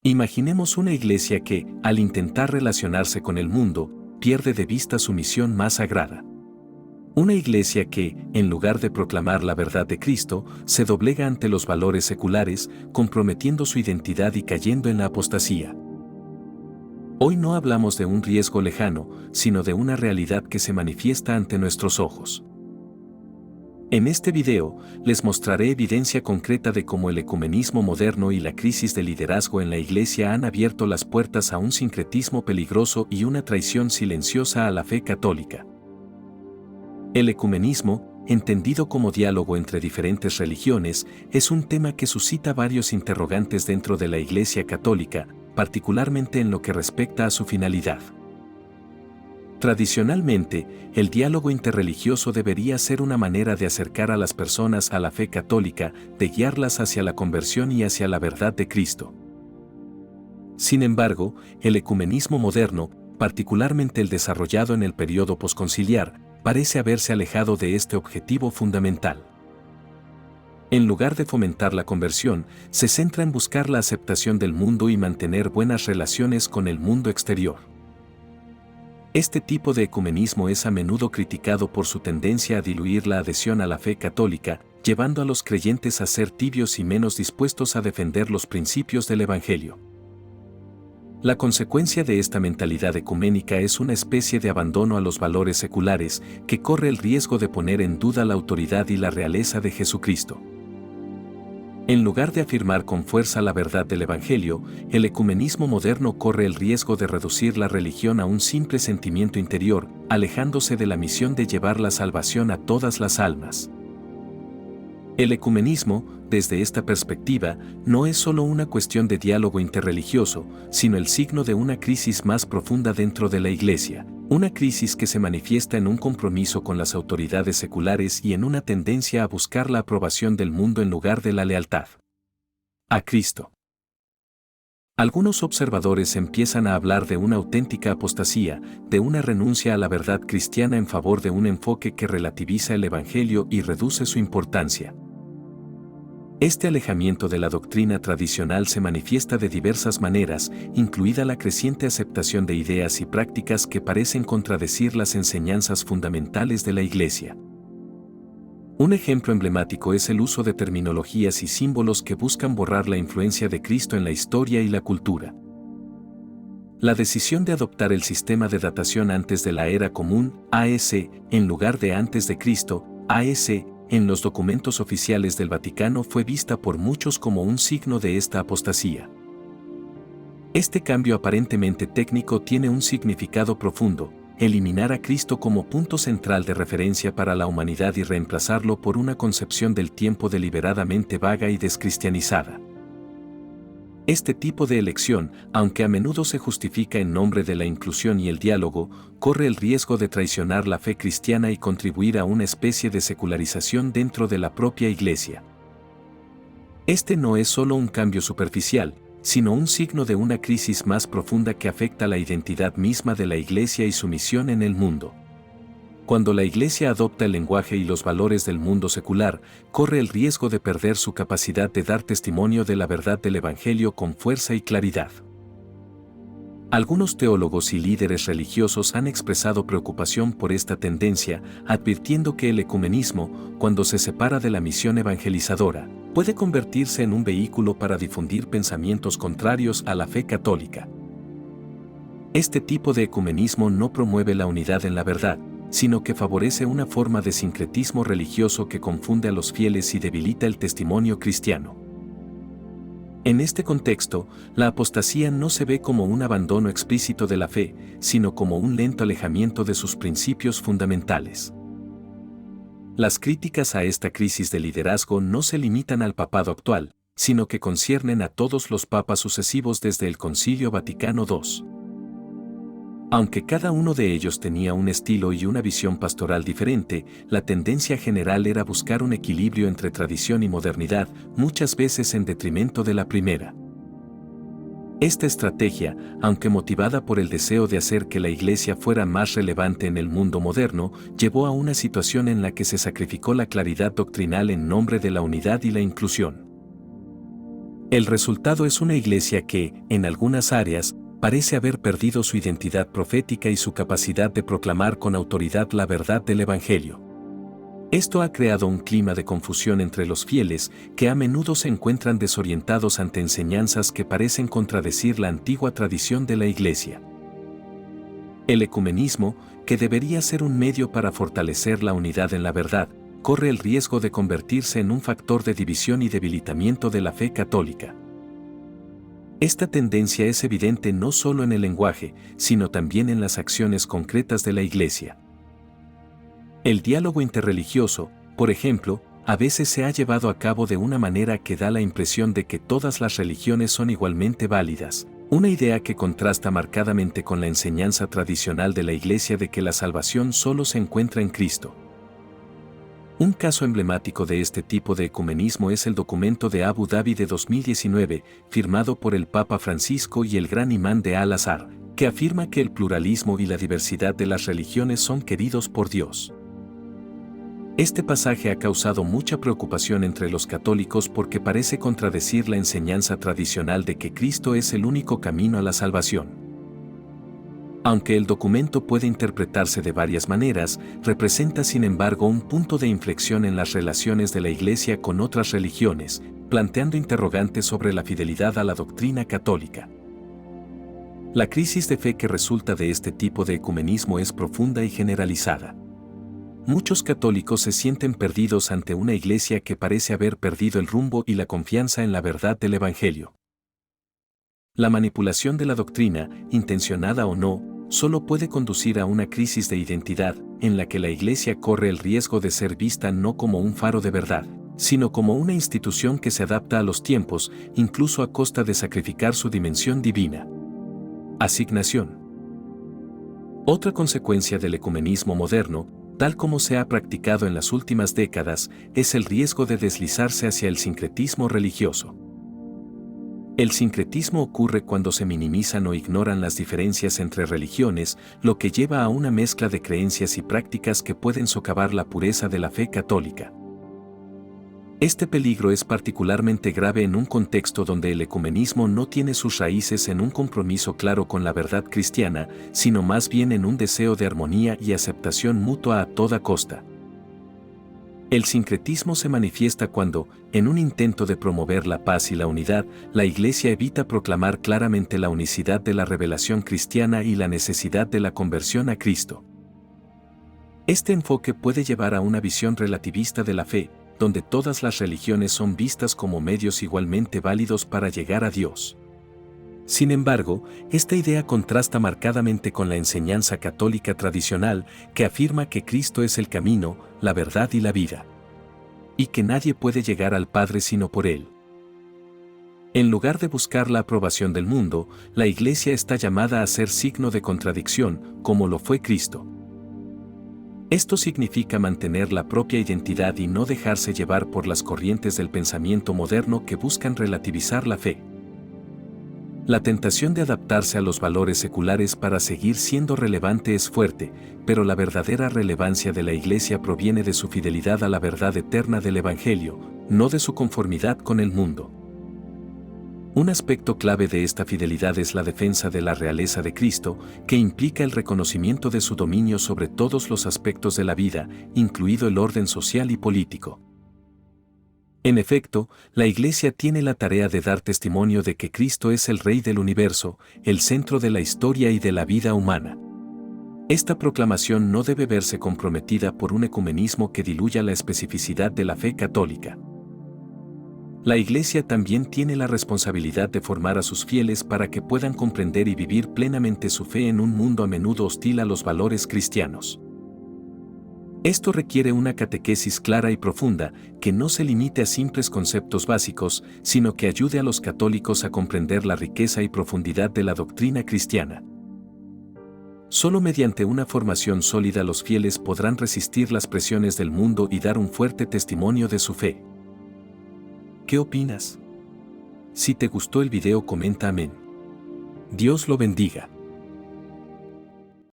Imaginemos una iglesia que, al intentar relacionarse con el mundo, pierde de vista su misión más sagrada. Una iglesia que, en lugar de proclamar la verdad de Cristo, se doblega ante los valores seculares, comprometiendo su identidad y cayendo en la apostasía. Hoy no hablamos de un riesgo lejano, sino de una realidad que se manifiesta ante nuestros ojos. En este video, les mostraré evidencia concreta de cómo el ecumenismo moderno y la crisis de liderazgo en la Iglesia han abierto las puertas a un sincretismo peligroso y una traición silenciosa a la fe católica. El ecumenismo, entendido como diálogo entre diferentes religiones, es un tema que suscita varios interrogantes dentro de la Iglesia católica, particularmente en lo que respecta a su finalidad. Tradicionalmente, el diálogo interreligioso debería ser una manera de acercar a las personas a la fe católica, de guiarlas hacia la conversión y hacia la verdad de Cristo. Sin embargo, el ecumenismo moderno, particularmente el desarrollado en el periodo posconciliar, parece haberse alejado de este objetivo fundamental. En lugar de fomentar la conversión, se centra en buscar la aceptación del mundo y mantener buenas relaciones con el mundo exterior. Este tipo de ecumenismo es a menudo criticado por su tendencia a diluir la adhesión a la fe católica, llevando a los creyentes a ser tibios y menos dispuestos a defender los principios del Evangelio. La consecuencia de esta mentalidad ecuménica es una especie de abandono a los valores seculares que corre el riesgo de poner en duda la autoridad y la realeza de Jesucristo. En lugar de afirmar con fuerza la verdad del Evangelio, el ecumenismo moderno corre el riesgo de reducir la religión a un simple sentimiento interior, alejándose de la misión de llevar la salvación a todas las almas. El ecumenismo, desde esta perspectiva, no es solo una cuestión de diálogo interreligioso, sino el signo de una crisis más profunda dentro de la Iglesia, una crisis que se manifiesta en un compromiso con las autoridades seculares y en una tendencia a buscar la aprobación del mundo en lugar de la lealtad a Cristo. Algunos observadores empiezan a hablar de una auténtica apostasía, de una renuncia a la verdad cristiana en favor de un enfoque que relativiza el Evangelio y reduce su importancia. Este alejamiento de la doctrina tradicional se manifiesta de diversas maneras, incluida la creciente aceptación de ideas y prácticas que parecen contradecir las enseñanzas fundamentales de la Iglesia. Un ejemplo emblemático es el uso de terminologías y símbolos que buscan borrar la influencia de Cristo en la historia y la cultura. La decisión de adoptar el sistema de datación antes de la era común, AS, en lugar de antes de Cristo, AS, en los documentos oficiales del Vaticano fue vista por muchos como un signo de esta apostasía. Este cambio aparentemente técnico tiene un significado profundo: eliminar a Cristo como punto central de referencia para la humanidad y reemplazarlo por una concepción del tiempo deliberadamente vaga y descristianizada. Este tipo de elección, aunque a menudo se justifica en nombre de la inclusión y el diálogo, corre el riesgo de traicionar la fe cristiana y contribuir a una especie de secularización dentro de la propia Iglesia. Este no es solo un cambio superficial, sino un signo de una crisis más profunda que afecta la identidad misma de la Iglesia y su misión en el mundo. Cuando la Iglesia adopta el lenguaje y los valores del mundo secular, corre el riesgo de perder su capacidad de dar testimonio de la verdad del Evangelio con fuerza y claridad. Algunos teólogos y líderes religiosos han expresado preocupación por esta tendencia, advirtiendo que el ecumenismo, cuando se separa de la misión evangelizadora, puede convertirse en un vehículo para difundir pensamientos contrarios a la fe católica. Este tipo de ecumenismo no promueve la unidad en la verdad, sino que favorece una forma de sincretismo religioso que confunde a los fieles y debilita el testimonio cristiano. En este contexto, la apostasía no se ve como un abandono explícito de la fe, sino como un lento alejamiento de sus principios fundamentales. Las críticas a esta crisis de liderazgo no se limitan al papado actual, sino que conciernen a todos los papas sucesivos desde el Concilio Vaticano II. Aunque cada uno de ellos tenía un estilo y una visión pastoral diferente, la tendencia general era buscar un equilibrio entre tradición y modernidad, muchas veces en detrimento de la primera. Esta estrategia, aunque motivada por el deseo de hacer que la Iglesia fuera más relevante en el mundo moderno, llevó a una situación en la que se sacrificó la claridad doctrinal en nombre de la unidad y la inclusión. El resultado es una iglesia que, en algunas áreas, parece haber perdido su identidad profética y su capacidad de proclamar con autoridad la verdad del Evangelio. Esto ha creado un clima de confusión entre los fieles, que a menudo se encuentran desorientados ante enseñanzas que parecen contradecir la antigua tradición de la Iglesia. El ecumenismo, que debería ser un medio para fortalecer la unidad en la verdad, corre el riesgo de convertirse en un factor de división y debilitamiento de la fe católica. Esta tendencia es evidente no solo en el lenguaje, sino también en las acciones concretas de la Iglesia. El diálogo interreligioso, por ejemplo, a veces se ha llevado a cabo de una manera que da la impresión de que todas las religiones son igualmente válidas, una idea que contrasta marcadamente con la enseñanza tradicional de la Iglesia de que la salvación solo se encuentra en Cristo. Un caso emblemático de este tipo de ecumenismo es el documento de Abu Dhabi de 2019, firmado por el Papa Francisco y el gran imán de Al-Azhar, que afirma que el pluralismo y la diversidad de las religiones son queridos por Dios. Este pasaje ha causado mucha preocupación entre los católicos porque parece contradecir la enseñanza tradicional de que Cristo es el único camino a la salvación. Aunque el documento puede interpretarse de varias maneras, representa sin embargo un punto de inflexión en las relaciones de la Iglesia con otras religiones, planteando interrogantes sobre la fidelidad a la doctrina católica. La crisis de fe que resulta de este tipo de ecumenismo es profunda y generalizada. Muchos católicos se sienten perdidos ante una Iglesia que parece haber perdido el rumbo y la confianza en la verdad del Evangelio. La manipulación de la doctrina, intencionada o no, solo puede conducir a una crisis de identidad, en la que la Iglesia corre el riesgo de ser vista no como un faro de verdad, sino como una institución que se adapta a los tiempos, incluso a costa de sacrificar su dimensión divina. Asignación. Otra consecuencia del ecumenismo moderno, tal como se ha practicado en las últimas décadas, es el riesgo de deslizarse hacia el sincretismo religioso. El sincretismo ocurre cuando se minimizan o ignoran las diferencias entre religiones, lo que lleva a una mezcla de creencias y prácticas que pueden socavar la pureza de la fe católica. Este peligro es particularmente grave en un contexto donde el ecumenismo no tiene sus raíces en un compromiso claro con la verdad cristiana, sino más bien en un deseo de armonía y aceptación mutua a toda costa. El sincretismo se manifiesta cuando, en un intento de promover la paz y la unidad, la Iglesia evita proclamar claramente la unicidad de la revelación cristiana y la necesidad de la conversión a Cristo. Este enfoque puede llevar a una visión relativista de la fe, donde todas las religiones son vistas como medios igualmente válidos para llegar a Dios. Sin embargo, esta idea contrasta marcadamente con la enseñanza católica tradicional que afirma que Cristo es el camino, la verdad y la vida, y que nadie puede llegar al Padre sino por Él. En lugar de buscar la aprobación del mundo, la Iglesia está llamada a ser signo de contradicción, como lo fue Cristo. Esto significa mantener la propia identidad y no dejarse llevar por las corrientes del pensamiento moderno que buscan relativizar la fe. La tentación de adaptarse a los valores seculares para seguir siendo relevante es fuerte, pero la verdadera relevancia de la Iglesia proviene de su fidelidad a la verdad eterna del Evangelio, no de su conformidad con el mundo. Un aspecto clave de esta fidelidad es la defensa de la realeza de Cristo, que implica el reconocimiento de su dominio sobre todos los aspectos de la vida, incluido el orden social y político. En efecto, la Iglesia tiene la tarea de dar testimonio de que Cristo es el Rey del universo, el centro de la historia y de la vida humana. Esta proclamación no debe verse comprometida por un ecumenismo que diluya la especificidad de la fe católica. La Iglesia también tiene la responsabilidad de formar a sus fieles para que puedan comprender y vivir plenamente su fe en un mundo a menudo hostil a los valores cristianos. Esto requiere una catequesis clara y profunda, que no se limite a simples conceptos básicos, sino que ayude a los católicos a comprender la riqueza y profundidad de la doctrina cristiana. Solo mediante una formación sólida los fieles podrán resistir las presiones del mundo y dar un fuerte testimonio de su fe. ¿Qué opinas? Si te gustó el video, comenta amén. Dios lo bendiga.